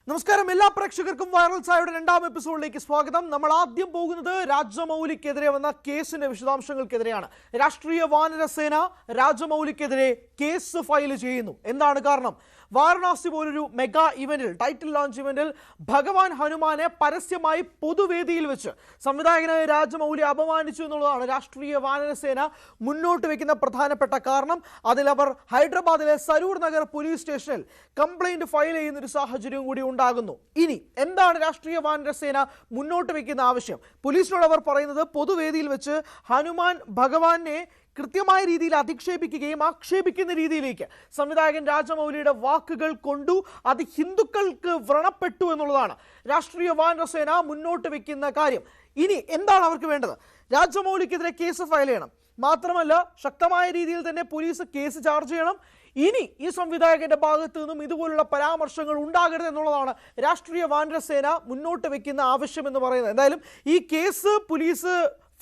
നമസ്കാരം, എല്ലാ പ്രേക്ഷകർക്കും വൈറൽ ചായയുടെ രണ്ടാം എപ്പിസോഡിലേക്ക് സ്വാഗതം. നമ്മൾ ആദ്യം പോകുന്നത് രാജമൗലിക്കെതിരെ വന്ന കേസിന്റെ വിശദാംശങ്ങൾക്കെതിരെയാണ്. രാഷ്ട്രീയ വാനരസേന രാജമൗലിക്കെതിരെ കേസ് ഫയൽ ചെയ്യുന്നു. എന്താണ് കാരണം? വാരണാസി പോലൊരു മെഗാ ഇവന്റിൽ, ടൈറ്റിൽ ലോഞ്ച് ഇവന്റിൽ ഭഗവാൻ ഹനുമാനെ പരസ്യമായി പൊതുവേദിയിൽ വെച്ച് സംവിധായകനായ രാജമൗലി അപമാനിച്ചു എന്നുള്ളതാണ് രാഷ്ട്രീയ വാനരസേന മുന്നോട്ട് വെക്കുന്ന പ്രധാനപ്പെട്ട കാരണം. അതിലവർ ഹൈദരാബാദിലെ സരൂർ നഗർ പോലീസ് സ്റ്റേഷനിൽ കംപ്ലൈന്റ് ഫയൽ ചെയ്യുന്ന ഒരു സാഹചര്യം കൂടി ഉണ്ടാകുന്നു. ഇനി എന്താണ് രാഷ്ട്രീയ വാനരസേന മുന്നോട്ട് വെക്കുന്ന ആവശ്യം? പോലീസിനോട് അവർ പറയുന്നത് പൊതുവേദിയിൽ വെച്ച് ഹനുമാൻ ഭഗവാനെ കൃത്യമായ രീതിയിൽ അധിക്ഷേപിക്കുകയും ആക്ഷേപിക്കുന്ന രീതിയിലേക്ക് സംവിധായകൻ രാജമൗലിയുടെ വാക്കുകൾ കൊണ്ടു, അത് ഹിന്ദുക്കൾക്ക് വ്രണപ്പെട്ടു എന്നുള്ളതാണ് രാഷ്ട്രീയ വാനരസേന മുന്നോട്ട് വെക്കുന്ന കാര്യം. ഇനി എന്താണ് അവർക്ക് വേണ്ടത്? രാജമൗലിക്കെതിരെ കേസ് ഫയൽ ചെയ്യണം. മാത്രമല്ല, ശക്തമായ രീതിയിൽ തന്നെ പോലീസ് കേസ് ചാർജ് ചെയ്യണം. ഇനി ഈ സംവിധായകന്റെ ഭാഗത്തു നിന്നും ഇതുപോലുള്ള പരാമർശങ്ങൾ ഉണ്ടാകരുത് എന്നുള്ളതാണ് രാഷ്ട്രീയ വാനരസേന മുന്നോട്ട് വെക്കുന്ന ആവശ്യം എന്ന് പറയുന്നത്. എന്തായാലും ഈ കേസ് പോലീസ്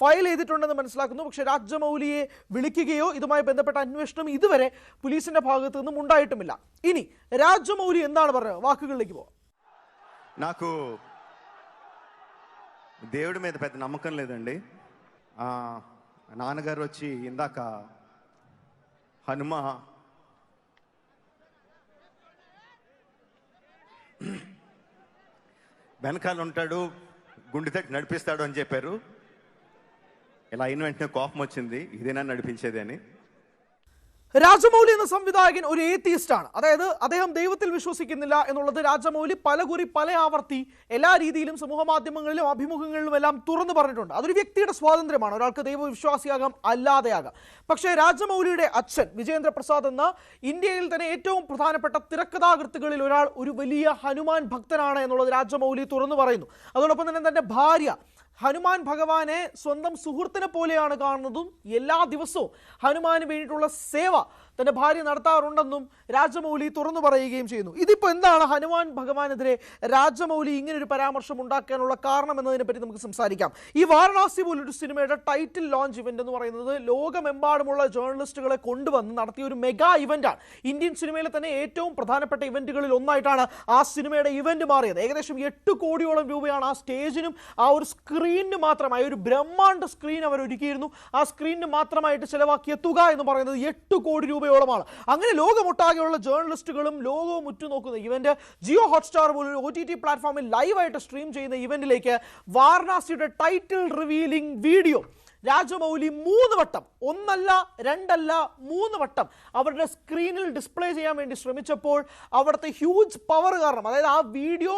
ഫയൽ ചെയ്തിട്ടുണ്ടെന്ന് മനസ്സിലാക്കുന്നു. പക്ഷെ രാജമൗലിയെ വിളിക്കുകയോ ഇതുമായി ബന്ധപ്പെട്ട അന്വേഷണം ഇതുവരെ പോലീസിന്റെ ഭാഗത്തു നിന്നും ഉണ്ടായിട്ടുമില്ല. ഇനി രാജമൗലി എന്താണ് പറയുക? వాకుകളിലേക്ക് పోదాం. నాకు దేవుడి మీద పెద్ద నమ్మకం లేదండి. నాన్నగారు వచ్చి ఇందాక హనుమ వెనకాల ఉంటాడు, గుండె తట్టి నడిపిస్తాడు అని చెప్పారు. ఇలా అయిన వెంటనే కోపం వచ్చింది, ఇదేనా నడిపించేది అని. രാജമൗലി എന്ന സംവിധായകൻ ഒരു ഏത്തിയിസ്റ്റ് ആണ്. അതായത് അദ്ദേഹം ദൈവത്തിൽ വിശ്വസിക്കുന്നില്ല എന്നുള്ളത് രാജമൗലി പല ആവർത്തി എല്ലാ രീതിയിലും സമൂഹ മാധ്യമങ്ങളിലും അഭിമുഖങ്ങളിലും എല്ലാം തുറന്നു പറഞ്ഞിട്ടുണ്ട്. അതൊരു വ്യക്തിയുടെ സ്വാതന്ത്ര്യമാണ്, ഒരാൾക്ക് ദൈവവിശ്വാസിയാകാം അല്ലാതെയാകാം. പക്ഷേ രാജമൗലിയുടെ അച്ഛൻ വിജേന്ദ്ര പ്രസാദ് എന്ന ഇന്ത്യയിൽ തന്നെ ഏറ്റവും പ്രധാനപ്പെട്ട തിരക്കഥാകൃത്തുകളിൽ ഒരാൾ ഒരു വലിയ ഹനുമാൻ ഭക്തനാണ് എന്നുള്ളത് രാജമൗലി തുറന്നു പറയുന്നു. അതോടൊപ്പം തന്നെ തൻ്റെ ഭാര്യ ഹനുമാൻ ഭഗവാനെ സ്വന്തം സുഹൃത്തിനെ പോലെയാണ് കാണുന്നതും എല്ലാ ദിവസവും ഹനുമാന് വേണ്ടിയിട്ടുള്ള സേവ തൻ്റെ ഭാര്യ നടത്താറുണ്ടെന്നും രാജമൗലി തുറന്നു പറയുകയും ചെയ്യുന്നു. ഇതിപ്പോൾ എന്താണ് ഹനുമാൻ ഭഗവാനെതിരെ രാജമൗലി ഇങ്ങനൊരു പരാമർശം ഉണ്ടാക്കാനുള്ള കാരണം എന്നതിനെപ്പറ്റി നമുക്ക് സംസാരിക്കാം. ഈ വാരണാസി പോലൊരു സിനിമയുടെ ടൈറ്റിൽ ലോഞ്ച് ഇവന്റ് എന്ന് പറയുന്നത് ലോകമെമ്പാടുമുള്ള ജേർണലിസ്റ്റുകളെ കൊണ്ടുവന്ന് നടത്തിയ ഒരു മെഗാ ഇവന്റാണ്. ഇന്ത്യൻ സിനിമയിലെ തന്നെ ഏറ്റവും പ്രധാനപ്പെട്ട ഇവന്റുകളിൽ ഒന്നായിട്ടാണ് ആ സിനിമയുടെ ഇവന്റ് മാറിയത്. ഏകദേശം 8 കോടിയോളം രൂപയാണ് ആ സ്റ്റേജിനും ആ ഒരു സ്ക്രീനിന് മാത്രമായി, ഒരു ബ്രഹ്മാണ്ഡ സ്ക്രീൻ അവർ ഒരുക്കിയിരുന്നു. ആ സ്ക്രീനിന് മാത്രമായിട്ട് ചെലവാക്കിയ തുക എന്ന് പറയുന്നത് 8 കോടി രൂപയോളമാണ്. അങ്ങനെ ലോകമൊട്ടാകെയുള്ള ജേർണലിസ്റ്റുകളും ലോകവും ഉറ്റുനോക്കുന്ന ഇവന്റ് ജിയോ ഹോട്ട്സ്റ്റാർ പോലൊരു OTT പ്ലാറ്റ്ഫോമിൽ ലൈവായിട്ട് സ്ട്രീം ചെയ്യുന്ന ഇവന്റിലേക്ക് വാരണാസിയുടെ ടൈറ്റിൽ റിവീലിംഗ് വീഡിയോ രാജമൗലി 3 വട്ടം, ഒന്നല്ല രണ്ടല്ല 3 വട്ടം അവരുടെ സ്ക്രീനിൽ ഡിസ്പ്ലേ ചെയ്യാൻ വേണ്ടി ശ്രമിച്ചപ്പോൾ അവിടുത്തെ ഹ്യൂജ് പവർ കാരണം, അതായത് ആ വീഡിയോ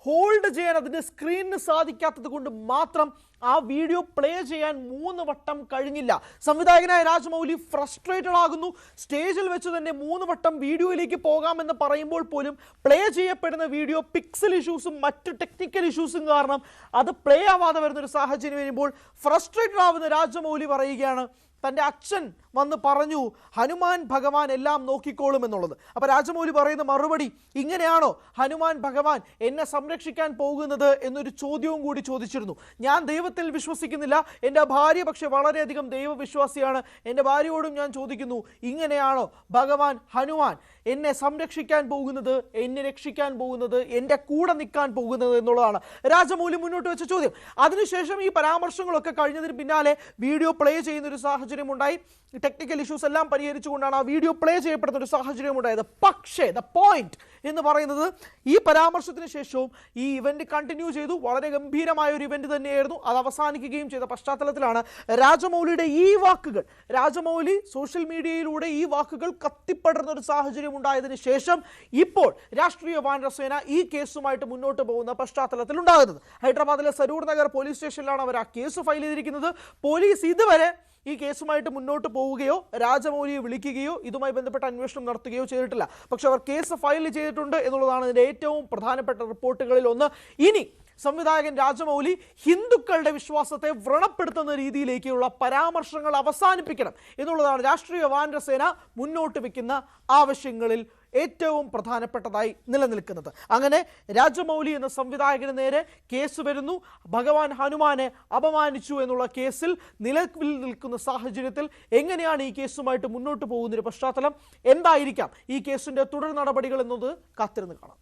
ഹോൾഡ് ചെയ്യാൻ അതിൻ്റെ സ്ക്രീനിന് സാധിക്കാത്തത് കൊണ്ട് മാത്രം ആ വീഡിയോ പ്ലേ ചെയ്യാൻ 3 വട്ടം കഴിഞ്ഞില്ല. സംവിധായകനായ രാജമൗലി ഫ്രസ്ട്രേറ്റഡ് ആകുന്നു. സ്റ്റേജിൽ വെച്ച് തന്നെ 3 വട്ടം വീഡിയോയിലേക്ക് പോകാമെന്ന് പറയുമ്പോൾ പോലും പ്ലേ ചെയ്യപ്പെടുന്ന വീഡിയോ പിക്സൽ ഇഷ്യൂസും മറ്റ് ടെക്നിക്കൽ ഇഷ്യൂസും കാരണം അത് പ്ലേ ആവാതെ വരുന്നൊരു സാഹചര്യം വരുമ്പോൾ ഫ്രസ്ട്രേറ്റഡ് ആവുന്ന രാജമൗലി പറയുകയാണ്, തൻ്റെ അച്ഛൻ വന്ന് പറഞ്ഞു ഹനുമാൻ ഭഗവാൻ എല്ലാം നോക്കിക്കോളും എന്നുള്ളത്. അപ്പോൾ രാജമൗലി പറയുന്ന മറുപടി, ഇങ്ങനെയാണോ ഹനുമാൻ ഭഗവാൻ എന്നെ സംരക്ഷിക്കാൻ പോകുന്നത് എന്നൊരു ചോദ്യവും കൂടി ചോദിച്ചിരുന്നു. ഞാൻ ദൈവത്തിൽ വിശ്വസിക്കുന്നില്ല, എൻ്റെ ഭാര്യ പക്ഷെ വളരെയധികം ദൈവവിശ്വാസിയാണ്. എൻ്റെ ഭാര്യയോടും ഞാൻ ചോദിക്കുന്നു, ഇങ്ങനെയാണോ ഭഗവാൻ ഹനുമാൻ എന്നെ സംരക്ഷിക്കാൻ പോകുന്നത്, എന്നെ രക്ഷിക്കാൻ പോകുന്നത്, എൻ്റെ കൂടെ നിൽക്കാൻ പോകുന്നത് എന്നുള്ളതാണ് രാജമൗലി മുന്നോട്ട് വെച്ച ചോദ്യം. അതിനുശേഷം ഈ പരാമർശങ്ങളൊക്കെ കഴിഞ്ഞതിന് പിന്നാലെ വീഡിയോ പ്ലേ ചെയ്യുന്നൊരു സാഹചര്യം ഉണ്ടായി. ടെക്നിക്കൽ ഇഷ്യൂസ് എല്ലാം പരിഹരിച്ചുകൊണ്ടാണ് ആ വീഡിയോ പ്ലേ ചെയ്യപ്പെടുന്ന ഒരു സാഹചര്യം ഉണ്ടായത്. പക്ഷേ ദ പോയിന്റ് എന്ന് പറയുന്നത്, ഈ പരാമർശത്തിന് ശേഷവും ഈ ഇവന്റ് കണ്ടിന്യൂ ചെയ്തു. വളരെ ഗംഭീരമായ ഒരു ഇവന്റ് തന്നെയായിരുന്നു. അത് അവസാനിക്കുകയും ചെയ്ത പശ്ചാത്തലത്തിലാണ് രാജമൗലിയുടെ ഈ വാക്കുകൾ, രാജമൗലി സോഷ്യൽ മീഡിയയിലൂടെ ഈ വാക്കുകൾ കത്തിപ്പടർന്ന ഒരു സാഹചര്യം ഉണ്ടായതിനു ശേഷം ഇപ്പോൾ രാഷ്ട്രീയ വാനരസേന ഈ കേസുമായിട്ട് മുന്നോട്ട് പോകുന്ന പശ്ചാത്തലത്തിൽ ഉണ്ടാകുന്നത്. ഹൈദരാബാദിലെ സരൂർ നഗർ പോലീസ് സ്റ്റേഷനിലാണ് അവർ ആ കേസ് ഫയൽ ചെയ്തിരിക്കുന്നത്. പോലീസ് ഇതുവരെ ഈ കേസുമായിട്ട് മുന്നോട്ട് പോവുകയോ രാജമൗലിയെ വിളിക്കുകയോ ഇതുമായി ബന്ധപ്പെട്ട അന്വേഷണം നടത്തുകയോ ചെയ്തിട്ടില്ല. പക്ഷെ അവർ കേസ് ഫയൽ ചെയ്തിട്ടുണ്ട് എന്നുള്ളതാണ് ഇതിൻ്റെ ഏറ്റവും പ്രധാനപ്പെട്ട റിപ്പോർട്ടുകളിൽ ഒന്ന്. ഇനി സംവിധായകൻ രാജമൗലി ഹിന്ദുക്കളുടെ വിശ്വാസത്തെ വ്രണപ്പെടുത്തുന്ന രീതിയിലേക്കുള്ള പരാമർശങ്ങൾ അവസാനിപ്പിക്കണം എന്നുള്ളതാണ് രാഷ്ട്രീയ വാനരസേന മുന്നോട്ട് വയ്ക്കുന്ന ആവശ്യങ്ങളിൽ ഏറ്റവും പ്രധാനപ്പെട്ടതായി നിലനിൽക്കുന്നത്. അങ്ങനെ രാജമൗലി എന്ന സംവിധായകന് നേരെ കേസ് വരുന്നു. ഭഗവാൻ ഹനുമാനെ അപമാനിച്ചു എന്നുള്ള കേസിൽ നിലവിൽ നിൽക്കുന്ന സാഹചര്യത്തിൽ എങ്ങനെയാണ് ഈ കേസുമായിട്ട് മുന്നോട്ട് പോകുന്നൊരു പശ്ചാത്തലം, എന്തായിരിക്കാം ഈ കേസിൻ്റെ തുടർ നടപടികൾ എന്നത് കാത്തിരുന്ന് കാണാം.